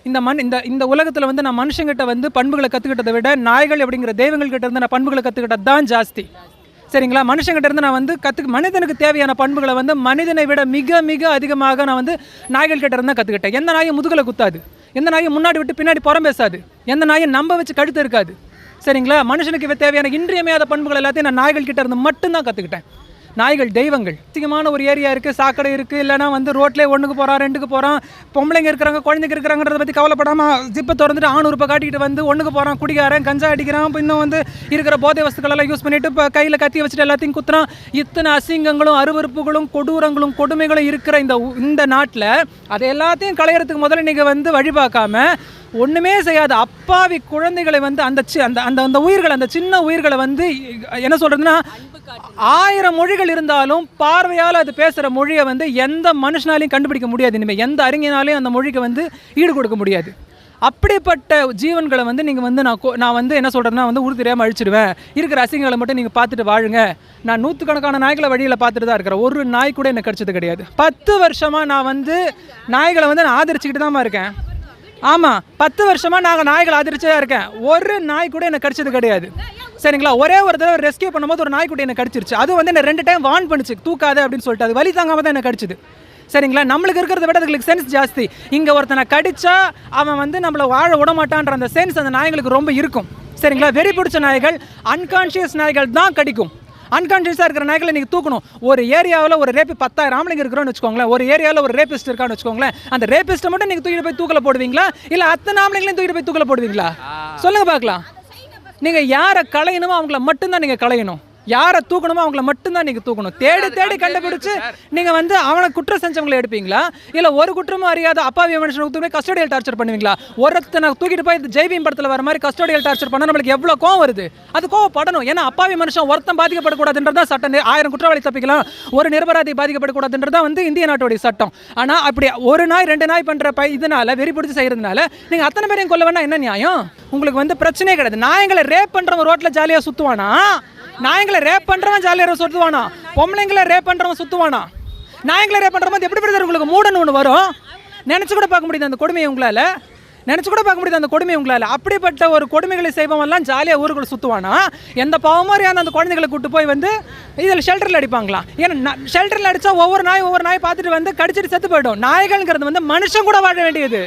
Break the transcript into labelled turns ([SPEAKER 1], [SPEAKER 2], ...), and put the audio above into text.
[SPEAKER 1] இந்த இந்த உலகத்தில் வந்து நான் மனுஷங்கிட்ட வந்து பண்புகளை கற்றுக்கிட்டதை விட நாய்கள் அப்படிங்கிற தெய்வங்கள் கிட்ட இருந்து நான் பண்புகளை கற்றுக்கிட்டது தான் ஜாஸ்தி. சரிங்களா? மனுஷங்கிட்ட இருந்து நான் வந்து மனிதனுக்கு தேவையான பண்புகளை வந்து மனிதனை விட மிக மிக அதிகமாக நான் வந்து நாய்கள் கிட்ட இருந்து தான் கற்றுக்கிட்டேன். எந்த நாயும் முதுகலை குத்தாது, எந்த நாயும் முன்னாடி விட்டு பின்னாடி புறம் பேசாது, எந்த நாயும் நம்ப வச்சு கழுத்து இருக்காது. சரிங்களா? மனுஷனுக்கு தேவையான இன்றியமையாத பண்புகள் எல்லாத்தையும் நான் நாய்கள் கிட்ட இருந்து மட்டும்தான் கற்றுக்கிட்டேன். நாய்கள் தெய்வங்கள். அதிகமான ஒரு ஏரியா இருக்குது, சாக்கடை இருக்குது, இல்லைனா வந்து ரோட்லேயே ஒன்றுக்கு போகிறான், ரெண்டுக்கு போகிறான், பொம்பளைங்க இருக்கிறாங்க, குழந்தைங்க இருக்கிறாங்கன்றதை பற்றி கவலைப்படாமல் ஜிப்பை திறந்துட்டு ஆணுறுப்பை காட்டிக்கிட்டு வந்து ஒன்றுக்கு போகிறான், குடிகாரன், கஞ்சா அடிக்கிறான், இன்னும் வந்து இருக்கிற போதை வஸ்துக்களெல்லாம் யூஸ் பண்ணிவிட்டு இப்போ கையில் கத்தி வச்சுட்டு எல்லாத்தையும் குத்துறான். இத்தனை அசிங்கங்களும் அருவறுப்புகளும் கொடூரங்களும் கொடுமைகளும் இருக்கிற இந்த நாட்டில் அதை எல்லாத்தையும் களையிறதுக்கு முதல்ல நீங்கள் வந்து வழி பார்க்காம ஒன்றுமே செய்யாத அப்பாவி குழந்தைகளை வந்து அந்த அந்த அந்த உயிர்களை, அந்த சின்ன உயிர்களை வந்து என்ன சொல்கிறதுன்னா, 1000 மொழிகள் இருந்தாலும் பார்வையால் அது பேசுகிற மொழியை வந்து எந்த மனுஷனாலையும் கண்டுபிடிக்க முடியாது. இனிமேல் எந்த அறிஞனாலையும் அந்த மொழிக்கு வந்து ஈடு கொடுக்க முடியாது. அப்படிப்பட்ட ஜீவன்களை வந்து நீங்கள் வந்து நான் வந்து என்ன சொல்கிறேன்னா வந்து உறுதியாக அழிச்சிடுவேன். இருக்கிற அசிங்கங்களை மட்டும் நீங்கள் பார்த்துட்டு வாழுங்க. நான் 100கணக்கான நாய்களை வழியில் பார்த்துட்டு தான் இருக்கிறேன். ஒரு நாய் கூட எனக்கு கிடைச்சது கிடையாது. 10 வருஷமாக நான் வந்து நாய்களை வந்து நான் ஆதரிச்சுக்கிட்டு தான் இருக்கேன். ஆமாம், 10 வருஷமாக நாங்கள் நாய்களை ஆதரிச்சதாக இருக்கேன். ஒரு நாய் கூட எனக்கு கிடைச்சது கிடையாது. சரிங்களா? ஒரே ஒரு தடவை ரெஸ்கியூ பண்ணும்போது ஒரு நாய்க்குட்டி எனக்கு கடிச்சிருச்சு. அது வந்து என்ன 2 டைம் வார்ன் பண்ணிச்சு, தூக்காத அப்படின்னு சொல்லிட்டு. அது வலி தாங்காமல் தான் எனக்கு கடிச்சிது. சரிங்களா? நம்மளுக்கு இருக்கிறத விட அதுங்களுக்கு சென்ஸ் ஜாஸ்தி. இங்கே ஒருத்தனை கடிச்சா அவன் வந்து நம்மளை வாழ விடமாட்டான்ற அந்த சென்ஸ் அந்த நாய்களுக்கு ரொம்ப இருக்கும். சரிங்களா? வெறி பிடிச்ச நாய்கள், அன்கான்ஷியஸ் நாய்கள் தான் கடிக்கும். அன்கான்ஷியஸாக இருக்கிற நாய்களை நீங்கள் தூக்கணும். ஒரு ஏரியாவில் ஒரு ரேப்பு 10,000 ஆம்பளைங்க இருக்கிறோன்னு வச்சுக்கோங்களேன். ஒரு ஏரியாவில் ஒரு ரேபிஸ்ட் இருக்கான்னு வச்சுக்கோங்களேன். அந்த ரேபிஸ்ட்டை மட்டும் நீங்கள் தூக்கிட்டு போய் தூக்கில் போடுவீங்களா, இல்லை அத்தனை ஆம்பளைங்களையும் தூக்கிட்டு போய் தூக்கில் போடுவீங்களா? சொல்லுங்கள் பார்க்கலாம். நீங்கள் யாரை களையணுமோ அவங்கள மட்டும்தான் நீங்கள் களையணும். யாரை தூக்கணுமோ அவங்கள மட்டும்தான் நீங்கள் தூக்கணும். தேடி தேடி கண்டுபிடிச்சு நீங்கள் வந்து அவனை குற்றம் செஞ்சவங்களை எடுப்பீங்களா, இல்லை ஒரு குற்றமும் அறியாத அப்பாவி மனுஷனுக்கு தூக்கி கஸ்டோடியல் டார்ச்சர் பண்ணுவீங்களா? ஒருத்தனை தூக்கிட்டு போய் ஜெய்பீம் படத்தில் வர மாதிரி கஸ்டோடியல் டார்ச்சர் பண்ண நம்மளுக்கு எவ்வளோ கோவம் வருது. அது கோவப்படணும். ஏன்னா அப்பாவி மனுஷன் ஒருத்தன் பாதிக்கப்படக்கூடாதுன்றதான் சட்டம். 1000 குற்றவாளி தப்பிக்கலாம், ஒரு நிரபராதி பாதிக்கப்படக்கூடாதுன்றதான் வந்து இந்திய நாட்டுடைய சட்டம். ஆனால் அப்படி ஒரு நாய் 2 நாய் பண்ணுற இதனால வெறி பிடிச்சி செய்கிறதுனால நீங்கள் அத்தனை பேரையும் கொல்ல வேணா என்ன நியாயம்? உங்களுக்கு வந்து பிரச்சனையே கிடையாது. நாயங்களை ரேப் பண்ணுறவன் ரோட்டில் ஜாலியாக சுற்றுவானா? நாயங்களை ரேப் பண்ணுறவன் ஜாலியாக சுற்றுவானா? பொம்பளைங்களை ரேப் பண்ணுறவன் சுற்றுவானா? நாயங்களை ரேப் பண்ணுற மாதிரி எப்படி பிரதர் உங்களுக்கு மூடன்னு ஒன்று வரும்? நினச்சி கூட பார்க்க முடியுது அந்த கொடுமையை உங்களால். நினச்சி கூட பார்க்க முடியுது அந்த கொடுமையை உங்களால். அப்படிப்பட்ட ஒரு கொடுமைகளை செய்பவன்லாம் ஜாலியாக ஊருக்குள்ள சுற்றுவானா? எந்த பாவமாரியான அந்த குழந்தைகளை கூட்டு போய் வந்து இதில் ஷெல்டரில் அடிப்பாங்களாம். ஏன்னா ஷெல்டரில் அடித்தா ஒவ்வொரு நாய் பார்த்துட்டு வந்து கடிச்சிட்டு செத்து போய்டும். நாய்கள்ங்கிறது வந்து மனுஷன் கூட வாழ வேண்டியது.